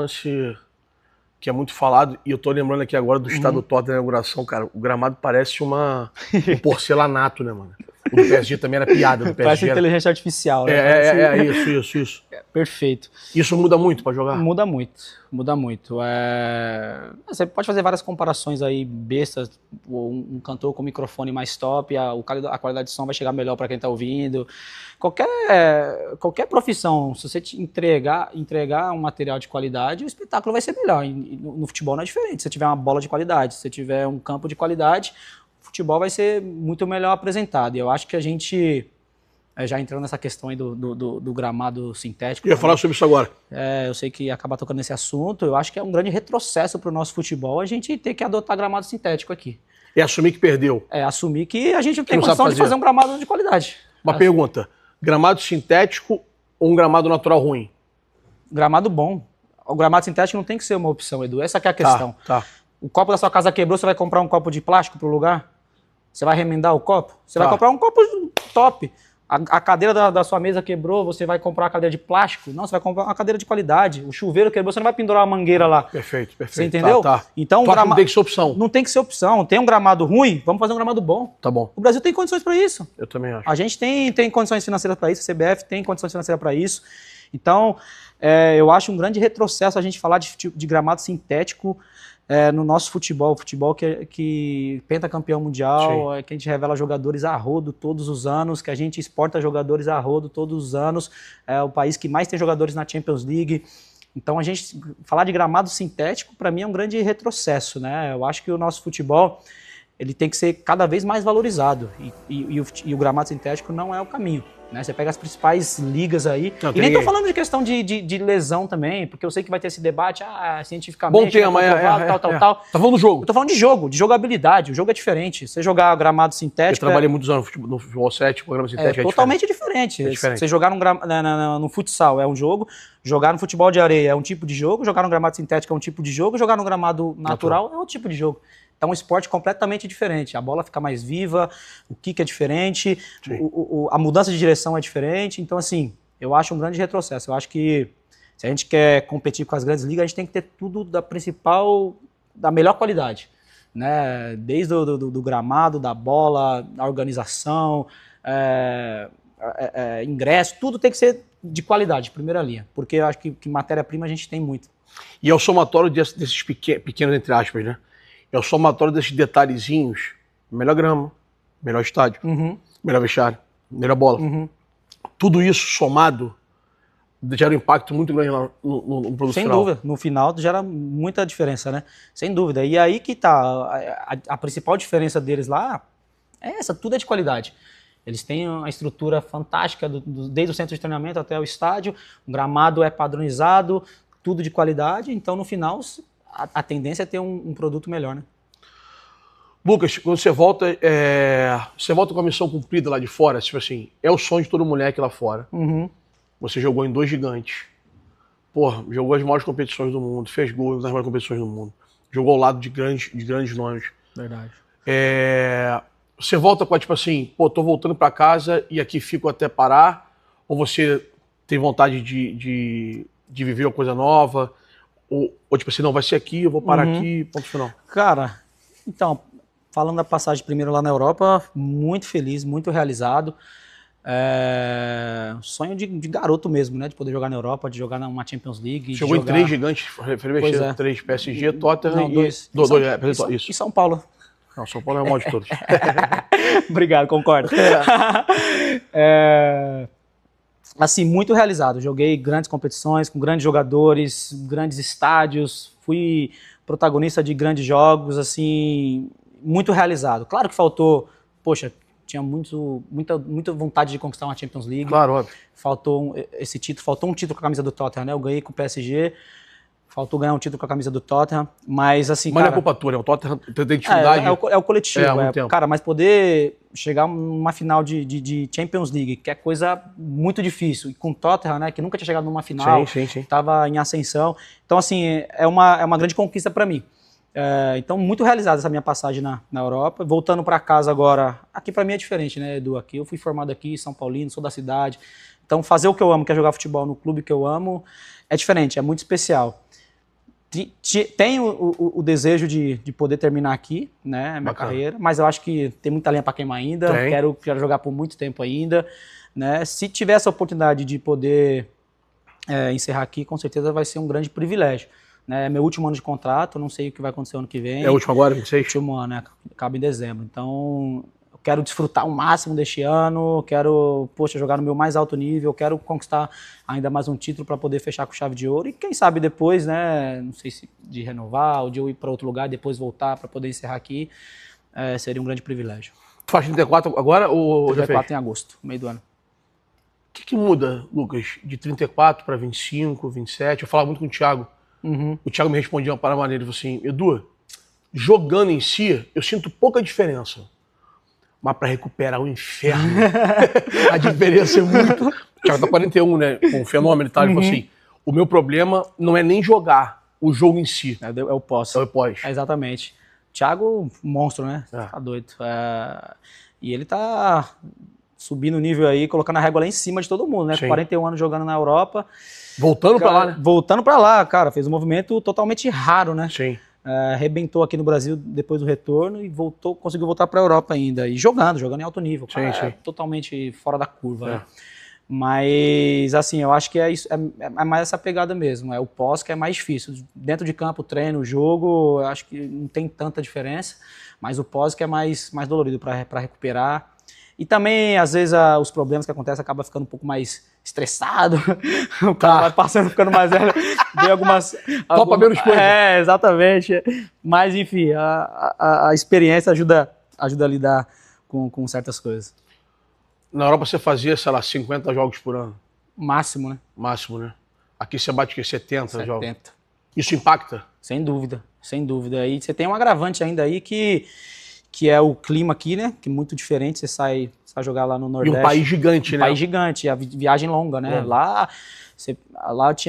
lance que é muito falado, e eu tô lembrando aqui agora do estado do Tottenham na inauguração, cara. O gramado parece um porcelanato, né, mano? O do PSG também era piada. Do PSG parece inteligência artificial, né? Isso. Perfeito. Isso muda muito pra jogar? Muda muito. Você pode fazer várias comparações aí bestas, um cantor com microfone mais top, a qualidade de som vai chegar melhor para quem tá ouvindo. Qualquer profissão, se você te entregar um material de qualidade, o espetáculo vai ser melhor. No futebol não é diferente. Se você tiver uma bola de qualidade, se você tiver um campo de qualidade, o futebol vai ser muito melhor apresentado. E eu acho que a gente, já entrando nessa questão aí do gramado sintético... Eu ia falar sobre isso agora. Eu sei que acaba tocando nesse assunto. Eu acho que é um grande retrocesso para o nosso futebol a gente ter que adotar gramado sintético aqui. E assumir que perdeu. Assumir que a gente não tem condição de fazer um gramado de qualidade. Uma pergunta, gramado sintético ou um gramado natural ruim? Gramado bom. O gramado sintético não tem que ser uma opção, Edu. Essa que é a questão. Tá. O copo da sua casa quebrou, você vai comprar um copo de plástico pro lugar? Você vai remendar o copo? Você vai comprar um copo top. A cadeira da sua mesa quebrou, você vai comprar uma cadeira de plástico? Não, você vai comprar uma cadeira de qualidade. O chuveiro quebrou, você não vai pendurar uma mangueira lá. Perfeito. Você entendeu? Tá. Então, não tem que ser opção. Não tem que ser opção. Tem um gramado ruim, vamos fazer um gramado bom. Tá bom. O Brasil tem condições para isso. Eu também acho. A gente tem condições financeiras para isso, a CBF tem condições financeiras para isso. Então, eu acho um grande retrocesso a gente falar de gramado sintético no nosso futebol. Futebol que pentacampeão mundial, que a gente revela jogadores a rodo todos os anos, que a gente exporta jogadores a rodo todos os anos. É o país que mais tem jogadores na Champions League. Então, a gente falar de gramado sintético, para mim, é um grande retrocesso, né? Eu acho que o nosso futebol ele tem que ser cada vez mais valorizado. E o gramado sintético não é o caminho. Né? Você pega as principais ligas aí, e nem tô falando de questão de lesão também, porque eu sei que vai ter esse debate, cientificamente, bom tema, tal. Tá falando do jogo? Eu tô falando de jogabilidade, o jogo é diferente. Você jogar gramado sintético... Eu trabalhei muitos anos no futebol 7, programa sintético totalmente diferente. Você jogar no futsal é um jogo, jogar no futebol de areia é um tipo de jogo, jogar no gramado sintético é um tipo de jogo, jogar no gramado natural é outro tipo de jogo. Então, é um esporte completamente diferente. A bola fica mais viva, o kick é diferente, a mudança de direção é diferente. Então, assim, eu acho um grande retrocesso. Eu acho que se a gente quer competir com as grandes ligas, a gente tem que ter tudo da melhor qualidade. Né? Desde do gramado, da bola, da organização, ingresso, tudo tem que ser de qualidade, primeira linha. Porque eu acho que matéria-prima a gente tem muito. E é o somatório desses pequenos, entre aspas, né? É o somatório desses detalhezinhos. Melhor grama, melhor estádio, melhor vestiário, melhor bola. Tudo isso somado gera um impacto muito grande no produto final. Sem dúvida. No final gera muita diferença, né? Sem dúvida. E aí que tá a principal diferença deles lá é essa, tudo é de qualidade. Eles têm uma estrutura fantástica, desde o centro de treinamento até o estádio, o gramado é padronizado, tudo de qualidade, então no final... A tendência é ter um produto melhor, né? Lucas, quando você volta com a missão cumprida lá de fora, tipo assim, é o sonho de todo moleque lá fora. Você jogou em 2 gigantes. Porra, jogou as maiores competições do mundo, fez gols nas maiores competições do mundo. Jogou ao lado de grandes nomes. Verdade. Você volta com, tipo assim, tô voltando pra casa e aqui fico até parar? Ou você tem vontade de viver uma coisa nova? Ou tipo assim, não, vai ser aqui, eu vou parar aqui, ponto final. Cara, então, falando da passagem primeiro lá na Europa, muito feliz, muito realizado. Sonho de garoto mesmo, né? De poder jogar na Europa, de jogar numa Champions League. Jogou em 3 gigantes, 3, PSG, Tottenham e São Paulo. Não, São Paulo é o maior de todos. Obrigado, concordo. Assim, muito realizado. Joguei grandes competições, com grandes jogadores, grandes estádios, fui protagonista de grandes jogos, assim, muito realizado. Claro que faltou, tinha muita vontade de conquistar uma Champions League. Claro, óbvio. Faltou um título com a camisa do Tottenham, né? Eu ganhei com o PSG, faltou ganhar um título com a camisa do Tottenham, mas assim, mas não é culpa tua, né? O Tottenham tem dificuldade. É o coletivo, cara, mas poder chegar numa final de Champions League, que é coisa muito difícil, e com o Tottenham, né, que nunca tinha chegado numa final, estava em ascensão, então assim, é uma grande conquista para mim. Então, muito realizada essa minha passagem na Europa. Voltando para casa agora, aqui para mim é diferente, né, Edu? Aqui eu fui formado aqui, São Paulino, sou da cidade, então fazer o que eu amo, que é jogar futebol no clube que eu amo, é diferente, é muito especial. Tenho o desejo de poder terminar aqui, né, minha carreira, mas eu acho que tem muita lenha para queimar ainda, quero jogar por muito tempo ainda, né, se tiver essa oportunidade de poder encerrar aqui, com certeza vai ser um grande privilégio, né, meu último ano de contrato, não sei o que vai acontecer ano que vem. É o último agora, 26? Último ano, né, acaba em dezembro, então eu quero desfrutar o máximo deste ano, quero, jogar no meu mais alto nível, quero conquistar ainda mais um título para poder fechar com chave de ouro e quem sabe depois, né, não sei se de renovar ou de eu ir para outro lugar e depois voltar para poder encerrar aqui, seria um grande privilégio. Tu faz 34 agora ou 34 em agosto, meio do ano. O que muda, Lucas, de 34 para 25, 27? Eu falava muito com o Thiago. O Thiago me respondia para uma maneira, ele falou assim, Edu, jogando em si, eu sinto pouca diferença. Mas para recuperar o inferno, a diferença é muito... O Thiago tá 41, né? Com o fenômeno e tal. Ele falou assim, o meu problema não é nem jogar o jogo em si. É o pós. É o pós. Exatamente. Thiago, monstro, né? Tá doido. E ele tá subindo o nível aí, colocando a régua lá em cima de todo mundo, né? Com 41 anos jogando na Europa. Voltando para lá, né? Voltando para lá, cara. Fez um movimento totalmente raro, né? Sim. Arrebentou aqui no Brasil depois do retorno e conseguiu voltar para a Europa ainda. E jogando em alto nível. Cara, sim. Totalmente fora da curva. Né? Mas, assim, eu acho que é mais essa pegada mesmo. É o pós que é mais difícil. Dentro de campo, treino, jogo, eu acho que não tem tanta diferença. Mas o pós que é mais dolorido para recuperar. E também, às vezes, os problemas que acontecem acaba ficando um pouco mais estressado, o cara vai passando, ficando mais velho, vê algumas... Topa menos coisa. Exatamente. Mas, enfim, a experiência ajuda a lidar com certas coisas. Na Europa você fazia, sei lá, 50 jogos por ano? Máximo, né? Máximo, né? Aqui você bate o quê? 70 jogos? 70. Isso impacta? Sem dúvida, sem dúvida. E você tem um agravante ainda aí que é o clima aqui, né? Que é muito diferente, você sai jogar lá no Nordeste. E um país gigante, né? Um país gigante, a viagem longa, né? Lá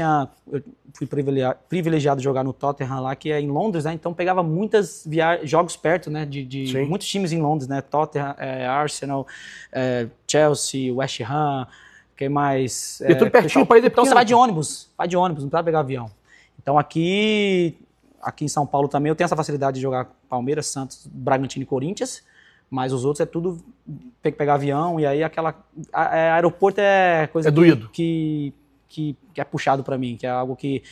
eu fui privilegiado de jogar no Tottenham lá, que é em Londres, né? Então pegava muitos jogos perto, né? De muitos times em Londres, né? Tottenham, Arsenal, Chelsea, West Ham, quem mais? E tudo pertinho, o país é pequeno. Então você vai de ônibus, não precisa pegar avião. Então aqui em São Paulo também eu tenho essa facilidade de jogar Palmeiras, Santos, Bragantino e Corinthians, mas os outros é tudo pegar avião e aí aeroporto é coisa doído. Que é puxado para mim, que é algo que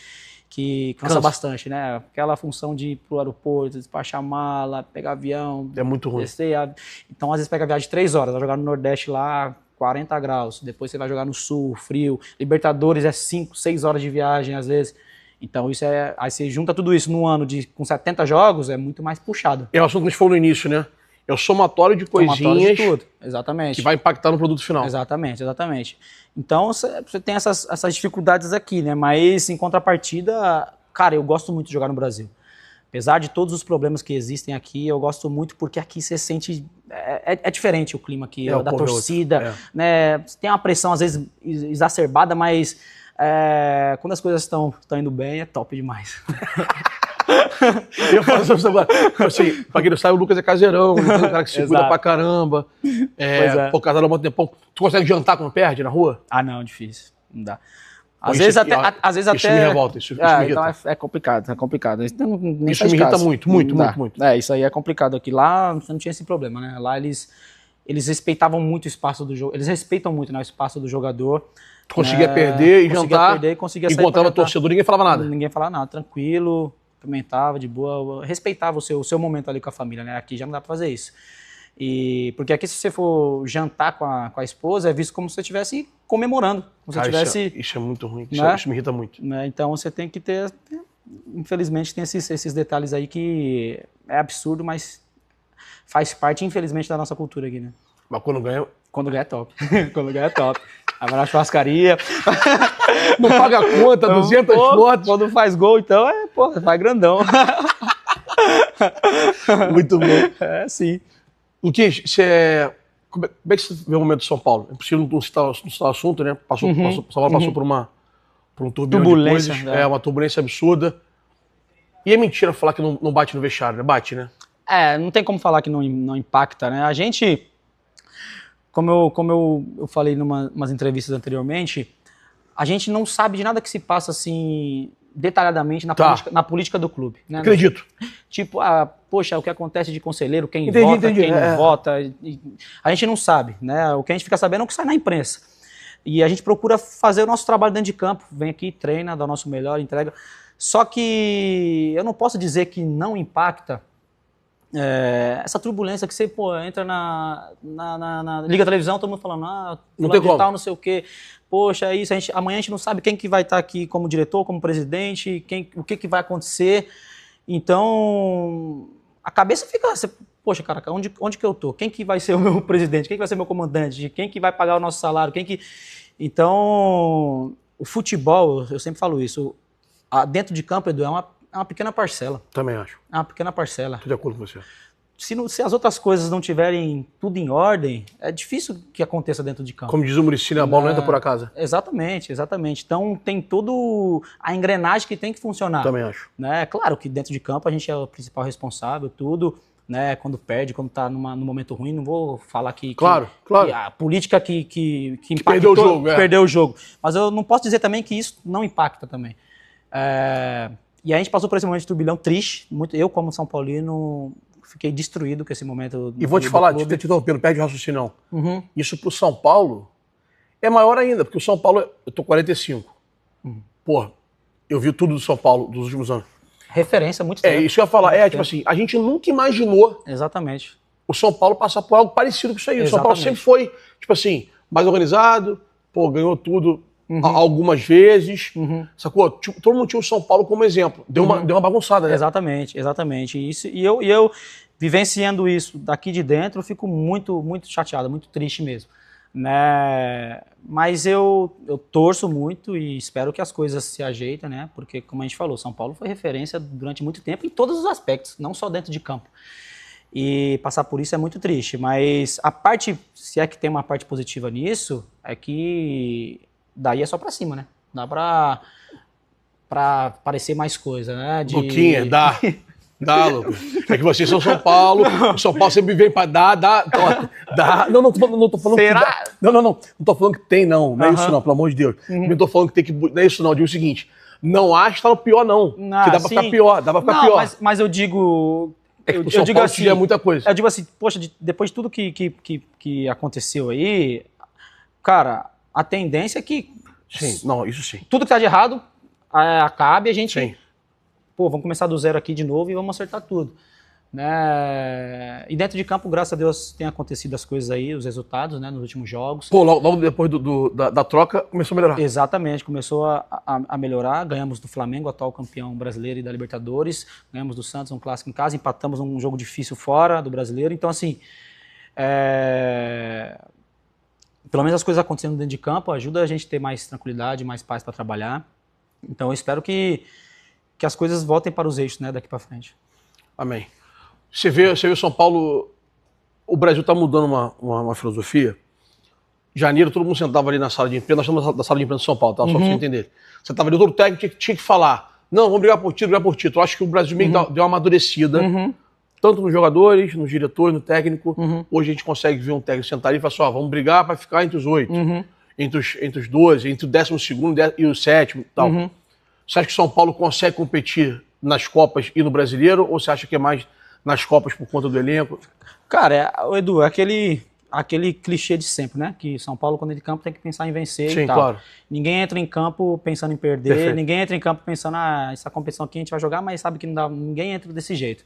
cansa bastante, né? Aquela função de ir pro aeroporto, despachar mala, pegar avião. É muito ruim. Descer, então às vezes pega a viagem de 3 horas, vai jogar no Nordeste lá, 40 graus, depois você vai jogar no Sul, frio, Libertadores é 5, 6 horas de viagem às vezes. Então isso aí você junta tudo isso num ano com 70 jogos, é muito mais puxado. É o assunto que a gente falou no início, né? É o somatório de coisinhas de tudo. Exatamente. Que vai impactar no produto final. Exatamente. Então você tem essas dificuldades aqui, né? Mas em contrapartida, cara, eu gosto muito de jogar no Brasil. Apesar de todos os problemas que existem aqui, eu gosto muito porque aqui você sente... É diferente o clima aqui, da torcida, né? Tem uma pressão às vezes exacerbada, mas quando as coisas estão indo bem, é top demais. Eu faço assim, pra quem não sabe, o Lucas é caseirão, é um cara que se cuida pra caramba. Pô, casado há muito tempo. Tu consegue jantar quando perde na rua? Ah, não, difícil. Não dá. Às vezes até. Isso me revolta, isso me irrita. Então é complicado, é complicado. Isso me irrita muito. Isso aí é complicado aqui. Lá você não tinha esse problema, né? Lá eles respeitavam muito o espaço do jogo. Eles respeitam muito, né, o espaço do jogador. Tu conseguia perder e jantar. Conseguia encontrava torcedor, ninguém falava nada. Ninguém falava nada, tranquilo. Comentava de boa, respeitava o seu momento ali com a família, né? Aqui já não dá pra fazer isso. Porque aqui se você for jantar com a esposa, é visto como se você estivesse comemorando. Isso é muito ruim, né? Isso me irrita muito. Né? Então você tem que ter, infelizmente tem esses detalhes aí que é absurdo, mas faz parte, infelizmente, da nossa cultura aqui, né? Mas quando ganha... Quando ganha é top. Quando ganha é top. Aí vai na churrascaria. Não paga a conta, 200 fotos. Quando faz gol, então, vai grandão. Muito bom. Sim. Luquinhas, como é que você vê o momento de São Paulo? É possível não citar o assunto, né? São Paulo passou por um turbilhão de coisas. Uma turbulência absurda. E é mentira falar que não bate no vestiário, né? Bate, né? Não tem como falar que não impacta, né? A gente... Como eu falei em umas entrevistas anteriormente, a gente não sabe de nada que se passa assim detalhadamente na política do clube. Né? Acredito. Tipo, poxa, o que acontece de conselheiro, quem vota, quem não vota, a gente não sabe, né? O que a gente fica sabendo é o que sai na imprensa. E a gente procura fazer o nosso trabalho dentro de campo, vem aqui, treina, dá o nosso melhor, entrega. Só que eu não posso dizer que não impacta essa turbulência que você entra na liga televisão, todo mundo falando, não tem como. Tal, não sei o quê. Poxa, é isso, amanhã a gente não sabe quem que vai estar aqui como diretor, como presidente, o que vai acontecer. Então, a cabeça fica, poxa, cara, onde que eu tô? Quem que vai ser o meu presidente? Quem que vai ser o meu comandante? Quem que vai pagar o nosso salário? Então, o futebol, eu sempre falo isso, dentro de campo, Edu, é uma pequena parcela. Também acho. É uma pequena parcela. Estou de acordo com você. Se as outras coisas não tiverem tudo em ordem, é difícil que aconteça dentro de campo. Como diz o Muricy, a bola não entra por acaso. Exatamente. Então tem tudo a engrenagem que tem que funcionar. Também acho. Né? Claro que dentro de campo a gente é o principal responsável, tudo, né? Quando perde, quando está no momento ruim, não vou falar que a política que perdeu o jogo. Perdeu o jogo. Mas eu não posso dizer também que isso não impacta também. E a gente passou por esse momento de turbilhão triste. Eu, como São Paulino, fiquei destruído com esse momento. E vou te falar, te interrompendo, perde o raciocínio não. Uhum. Isso pro São Paulo é maior ainda, porque o São Paulo, eu tô 45. Pô, eu vi tudo do São Paulo dos últimos anos. Referência, muito tempo. Isso que eu ia falar. Tipo assim, a gente nunca imaginou exatamente o São Paulo passar por algo parecido com isso aí. Exatamente. O São Paulo sempre foi, tipo assim, mais organizado, ganhou tudo algumas vezes, sacou? Todo mundo tinha o São Paulo como exemplo. Deu uma bagunçada, né? Exatamente. Isso, e eu vivenciando isso daqui de dentro, eu fico muito, muito chateado, muito triste mesmo. Né? Mas eu torço muito e espero que as coisas se ajeitem, né? Porque, como a gente falou, São Paulo foi referência durante muito tempo em todos os aspectos, não só dentro de campo. E passar por isso é muito triste. Mas a parte, se é que tem uma parte positiva nisso, é que daí é só pra cima, né? Dá pra parecer mais coisa, né? Luquinha, dá. Dá, Lucas. É que vocês são São Paulo, o São Paulo sempre vem pra dar. Não tô falando Será? Que dá. Não tô falando que tem, não. Não é isso não, pelo amor de Deus. Não tô falando que tem que... Não é isso não, eu digo o seguinte, não acho que tá no pior não, que dá pra ficar pior, pior. Mas eu digo... O São Paulo assim, é muita coisa. Eu digo assim, poxa, depois de tudo que aconteceu aí, cara, a tendência é que... Sim, não, isso sim. Tudo que tá de errado acabe, a gente... Sim. Vamos começar do zero aqui de novo e vamos acertar tudo. Né? E dentro de campo, graças a Deus, tem acontecido as coisas aí, os resultados, né, nos últimos jogos. Logo depois da troca, começou a melhorar. Exatamente, começou a melhorar. Ganhamos do Flamengo, atual campeão brasileiro e da Libertadores. Ganhamos do Santos, um clássico em casa. Empatamos um jogo difícil fora do brasileiro. Então, assim, pelo menos as coisas acontecendo dentro de campo ajuda a gente a ter mais tranquilidade, mais paz para trabalhar. Então, eu espero que as coisas voltem para os eixos, né, daqui para frente. Amém. Você vê o São Paulo, o Brasil está mudando uma filosofia. Em janeiro, todo mundo sentava ali na sala de imprensa, nós estamos na sala de imprensa de São Paulo, tá? Só para você entender. Você estava ali, todo técnico tinha que falar, não, vamos brigar por título. Eu acho que o Brasil meio que deu uma amadurecida, tanto nos jogadores, nos diretores, no técnico. Hoje a gente consegue ver um técnico sentar ali e falar assim, vamos brigar para ficar entre os 8, entre os 12, entre o 12º e o 7º e tal. Você acha que o São Paulo consegue competir nas Copas e no Brasileiro, ou você acha que é mais nas Copas por conta do elenco? Cara, Edu, é aquele clichê de sempre, né? Que São Paulo, quando entra em campo, tem que pensar em vencer. Sim, e tal. Claro. Ninguém entra em campo pensando em perder, Perfeito. Ninguém entra em campo pensando, essa competição aqui a gente vai jogar, mas sabe que não dá, ninguém entra desse jeito.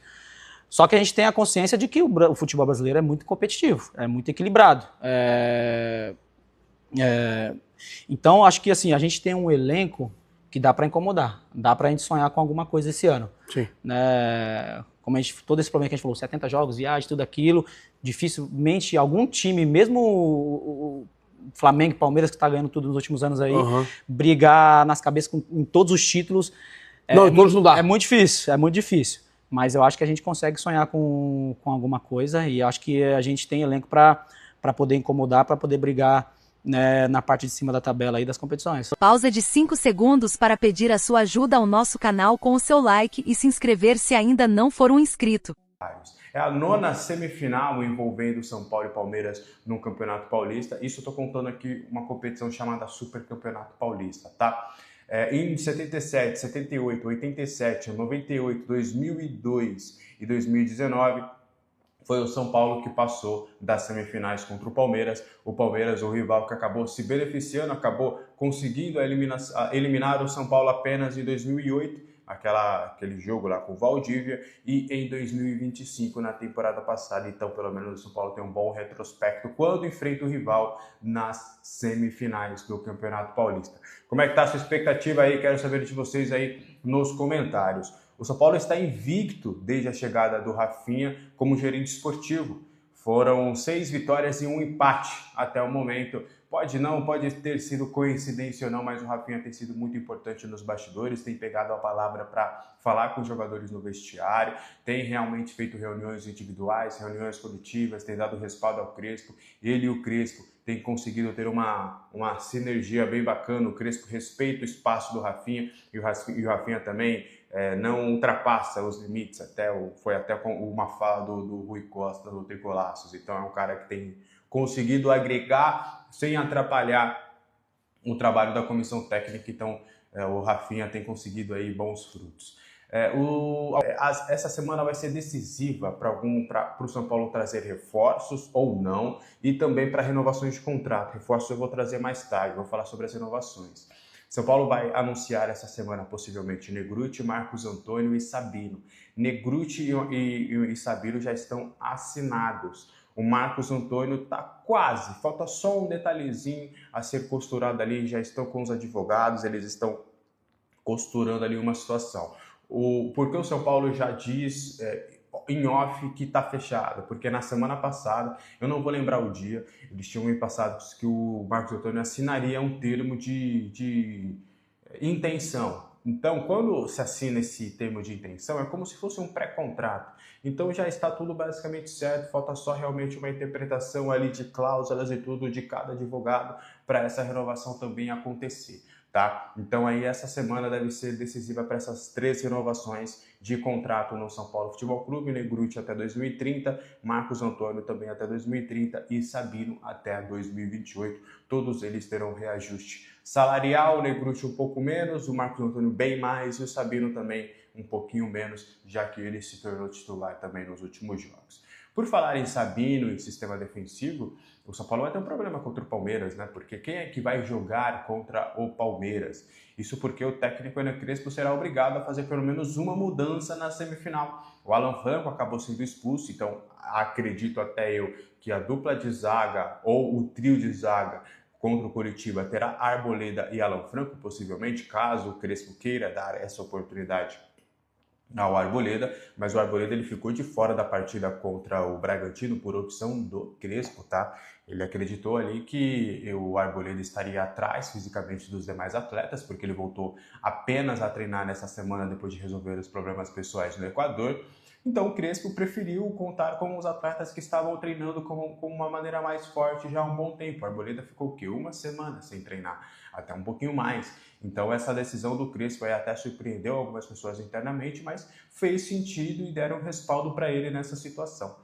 Só que a gente tem a consciência de que o futebol brasileiro é muito competitivo, é muito equilibrado. Então, acho que assim, a gente tem um elenco que dá para incomodar, dá para a gente sonhar com alguma coisa esse ano. Sim. Como todo esse problema que a gente falou, 70 jogos, viagem, tudo aquilo, dificilmente algum time, mesmo o Flamengo e Palmeiras, que está ganhando tudo nos últimos anos aí, brigar nas cabeças em todos os títulos. Não, todos não dá. É muito difícil. Mas eu acho que a gente consegue sonhar com alguma coisa e acho que a gente tem elenco para poder incomodar, para poder brigar, né, na parte de cima da tabela aí das competições. Pausa de 5 segundos para pedir a sua ajuda ao nosso canal com o seu like e se inscrever se ainda não for um inscrito. É a 9ª semifinal envolvendo São Paulo e Palmeiras no Campeonato Paulista. Isso eu tô contando aqui uma competição chamada Super Campeonato Paulista, tá? Em 77, 78, 87, 98, 2002 e 2019, foi o São Paulo que passou das semifinais contra o Palmeiras. O Palmeiras, o rival que acabou se beneficiando, acabou conseguindo eliminar o São Paulo apenas em 2008, aquele jogo lá com o Valdívia, e em 2025, na temporada passada. Então, pelo menos o São Paulo tem um bom retrospecto quando enfrenta o rival nas semifinais do Campeonato Paulista. Como é que tá a sua expectativa aí? Quero saber de vocês aí nos comentários. O São Paulo está invicto desde a chegada do Rafinha como gerente esportivo. Foram 6 vitórias e 1 empate até o momento. Pode ter sido coincidência ou não, mas o Rafinha tem sido muito importante nos bastidores, tem pegado a palavra para falar com os jogadores no vestiário, tem realmente feito reuniões individuais, reuniões coletivas, tem dado respaldo ao Crespo. Ele e o Crespo têm conseguido ter uma sinergia bem bacana. O Crespo respeita o espaço do Rafinha e o Rafinha também não ultrapassa os limites. Foi até uma fala do Rui Costa, do Tricolaços. Então é um cara que tem conseguido agregar sem atrapalhar o trabalho da comissão técnica. Então o Rafinha tem conseguido aí bons frutos. Essa semana vai ser decisiva para o São Paulo trazer reforços ou não, e também para renovações de contrato. Reforços eu vou trazer mais tarde, vou falar sobre as renovações. São Paulo vai anunciar essa semana possivelmente Negrutti, Marcos Antônio e Sabino. Negrutti e Sabino já estão assinados. O Marcos Antônio está quase, falta só um detalhezinho a ser costurado ali, já estão com os advogados, eles estão costurando ali uma situação. Porque o São Paulo já diz em off que está fechado, porque na semana passada, eu não vou lembrar o dia, eles tinham me passado que o Marcos Antônio assinaria um termo de intenção. Então, quando se assina esse termo de intenção, é como se fosse um pré-contrato. Então já está tudo basicamente certo, falta só realmente uma interpretação ali de cláusulas e tudo de cada advogado para essa renovação também acontecer. Tá? Então aí essa semana deve ser decisiva para essas 3 renovações de contrato no São Paulo Futebol Clube. Negrutti até 2030, Marcos Antônio também até 2030 e Sabino até 2028. Todos eles terão reajuste salarial, o Negrutti um pouco menos, o Marcos Antônio bem mais e o Sabino também um pouquinho menos, já que ele se tornou titular também nos últimos jogos. Por falar em Sabino e sistema defensivo, o São Paulo vai ter um problema contra o Palmeiras, né? Porque quem é que vai jogar contra o Palmeiras? Isso porque o técnico Hernan Crespo será obrigado a fazer pelo menos uma mudança na semifinal. O Alan Franco acabou sendo expulso, então acredito até eu que a dupla de zaga ou o trio de zaga contra o Coritiba terá Arboleda e Alan Franco, possivelmente, caso o Crespo queira dar essa oportunidade ao Arboleda, mas o Arboleda ele ficou de fora da partida contra o Bragantino por opção do Crespo, tá? Ele acreditou ali que o Arboleda estaria atrás fisicamente dos demais atletas, porque ele voltou apenas a treinar nessa semana depois de resolver os problemas pessoais no Equador. Então o Crespo preferiu contar com os atletas que estavam treinando com uma maneira mais forte já há um bom tempo. O Arboleda ficou o quê? Uma semana sem treinar, até um pouquinho mais. Então essa decisão do Crespo aí até surpreendeu algumas pessoas internamente, mas fez sentido e deram respaldo para ele nessa situação.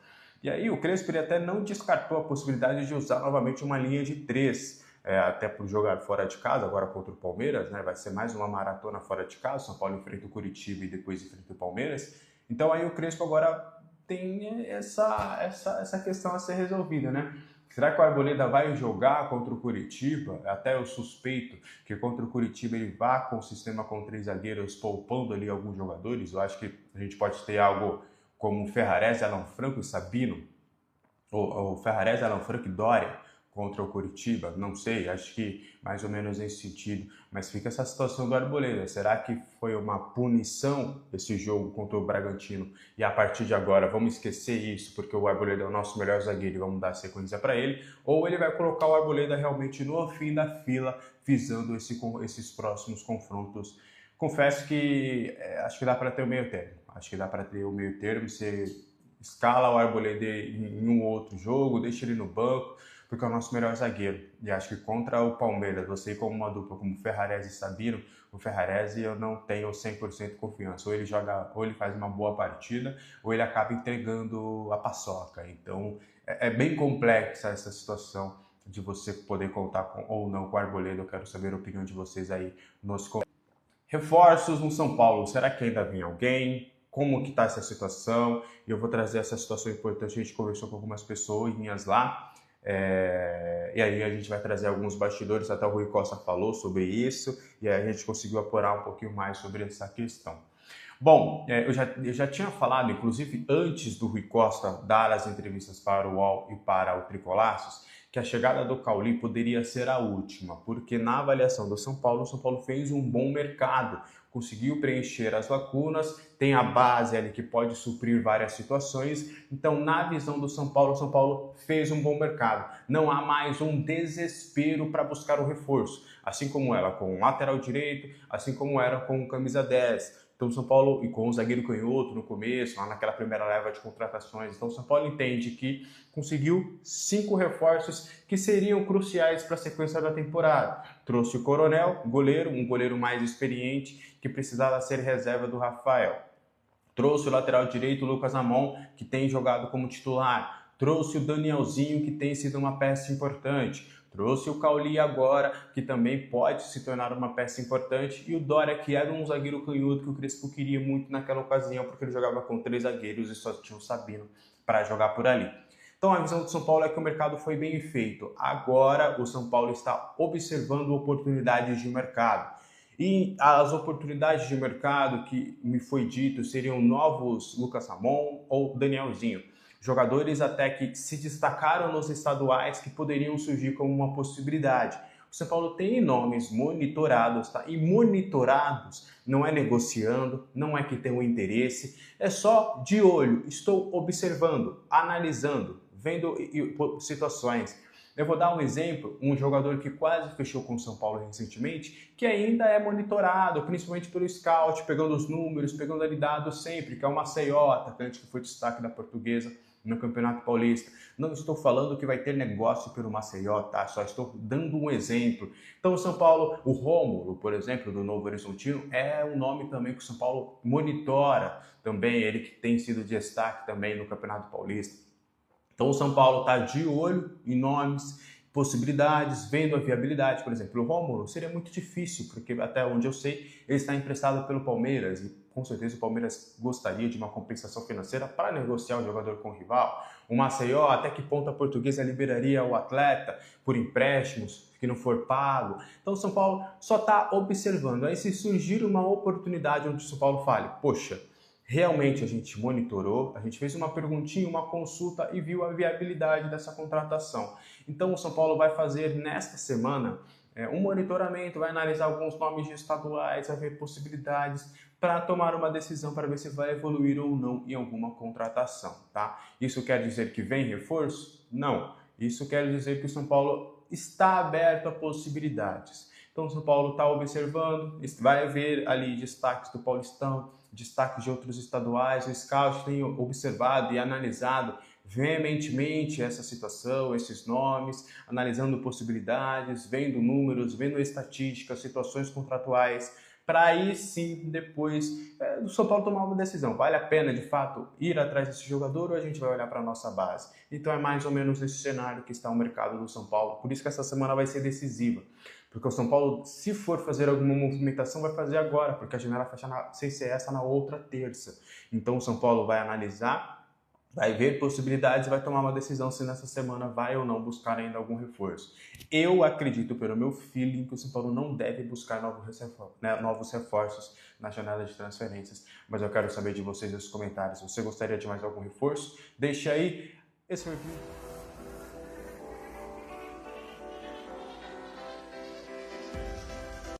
E aí o Crespo ele até não descartou a possibilidade de usar novamente uma linha de 3, até por jogar fora de casa, agora contra o Palmeiras, né? Vai ser mais uma maratona fora de casa. São Paulo enfrenta o Coritiba e depois enfrenta o Palmeiras. Então aí o Crespo agora tem essa questão a ser resolvida, né? Será que o Arboleda vai jogar contra o Coritiba? Até eu suspeito que contra o Coritiba ele vá com o sistema com 3 zagueiros, poupando ali alguns jogadores. Eu acho que a gente pode ter algo como Ferrarese, Alan Franco e Sabino, ou Ferrarese, Alan Franco e Doria contra o Coritiba, não sei, acho que mais ou menos nesse sentido, mas fica essa situação do Arboleda. Será que foi uma punição esse jogo contra o Bragantino e a partir de agora vamos esquecer isso porque o Arboleda é o nosso melhor zagueiro e vamos dar sequência para ele? Ou ele vai colocar o Arboleda realmente no fim da fila, visando esses próximos confrontos? Confesso que acho que dá para ter o meio termo, você escala o Arboleda em um outro jogo, deixa ele no banco, porque é o nosso melhor zagueiro. E acho que contra o Palmeiras, você como uma dupla como Ferrarese e Sabino, o Ferrarese eu não tenho 100% confiança. Ou ele joga, ou ele faz uma boa partida, ou ele acaba entregando a paçoca. Então é bem complexa essa situação de você poder contar com ou não com o Arboleda. Eu quero saber a opinião de vocês aí nos comentários. Reforços no São Paulo, será que ainda vem alguém? Como que está essa situação? E eu vou trazer essa situação importante, a gente conversou com algumas pessoas lá, e aí a gente vai trazer alguns bastidores, até o Rui Costa falou sobre isso, e aí a gente conseguiu apurar um pouquinho mais sobre essa questão. Bom, eu já tinha falado, inclusive antes do Rui Costa dar as entrevistas para o UOL e para o Tricolaços, que a chegada do Cauli poderia ser a última, porque na avaliação do São Paulo, o São Paulo fez um bom mercado, conseguiu preencher as lacunas, tem a base ali que pode suprir várias situações, então na visão do São Paulo, o São Paulo fez um bom mercado. Não há mais um desespero para buscar o reforço, assim como era com o lateral direito, assim como era com o camisa 10. Então o São Paulo, e com o zagueiro canhoto no começo, lá naquela primeira leva de contratações, então o São Paulo entende que conseguiu 5 reforços que seriam cruciais para a sequência da temporada. Trouxe o Coronel, goleiro, um goleiro mais experiente, que precisava ser reserva do Rafael. Trouxe o lateral direito, o Lucas Amon, que tem jogado como titular. Trouxe o Danielzinho, que tem sido uma peça importante. Trouxe o Cauli agora, que também pode se tornar uma peça importante, e o Dória, que era um zagueiro canhoto que o Crespo queria muito naquela ocasião, porque ele jogava com 3 zagueiros e só tinha o Sabino para jogar por ali. Então a visão do São Paulo é que o mercado foi bem feito. Agora o São Paulo está observando oportunidades de mercado. E as oportunidades de mercado que me foi dito seriam novos Lucas Ramon ou Danielzinho. Jogadores até que se destacaram nos estaduais que poderiam surgir como uma possibilidade. O São Paulo tem nomes monitorados, tá? E monitorados não é negociando, não é que tem um interesse, é só de olho, estou observando, analisando, vendo situações. Eu vou dar um exemplo, um jogador que quase fechou com o São Paulo recentemente, que ainda é monitorado, principalmente pelo scout, pegando os números, pegando ali dados sempre, que é o Maceió, atacante que foi destaque da Portuguesa no Campeonato Paulista. Não estou falando que vai ter negócio pelo Maceió, tá? Só estou dando um exemplo. Então o São Paulo, o Rômulo, por exemplo, do Novo Horizontino, é um nome também que o São Paulo monitora também, ele que tem sido destaque também no Campeonato Paulista. Então o São Paulo está de olho em nomes, possibilidades, vendo a viabilidade. Por exemplo, o Rômulo seria muito difícil, porque até onde eu sei, ele está emprestado pelo Palmeiras e com certeza o Palmeiras gostaria de uma compensação financeira para negociar o jogador com o rival. O Maceió, até que ponto a Portuguesa liberaria o atleta por empréstimos que não for pago. Então o São Paulo só está observando. Aí se surgir uma oportunidade onde o São Paulo fale, poxa, realmente a gente monitorou, a gente fez uma perguntinha, uma consulta e viu a viabilidade dessa contratação. Então o São Paulo vai fazer nesta semana um monitoramento, vai analisar alguns nomes de estaduais, vai ver possibilidades para tomar uma decisão para ver se vai evoluir ou não em alguma contratação, tá? Isso quer dizer que vem reforço? Não. Isso quer dizer que o São Paulo está aberto a possibilidades. Então o São Paulo está observando, vai ver ali destaques do Paulistão, destaques de outros estaduais, o scout tem observado e analisado veementemente essa situação, esses nomes, analisando possibilidades, vendo números, vendo estatísticas, situações contratuais, para aí sim, depois, o São Paulo tomar uma decisão. Vale a pena, de fato, ir atrás desse jogador ou a gente vai olhar para a nossa base? Então é mais ou menos nesse cenário que está o mercado do São Paulo. Por isso que essa semana vai ser decisiva. Porque o São Paulo, se for fazer alguma movimentação, vai fazer agora, porque a janela fecha sem ser essa na outra terça. Então o São Paulo vai analisar, vai ver possibilidades e vai tomar uma decisão se nessa semana vai ou não buscar ainda algum reforço. Eu acredito, pelo meu feeling, que o São Paulo não deve buscar novos reforços na janela de transferências. Mas eu quero saber de vocês nos comentários. Você gostaria de mais algum reforço? Deixe aí esse review.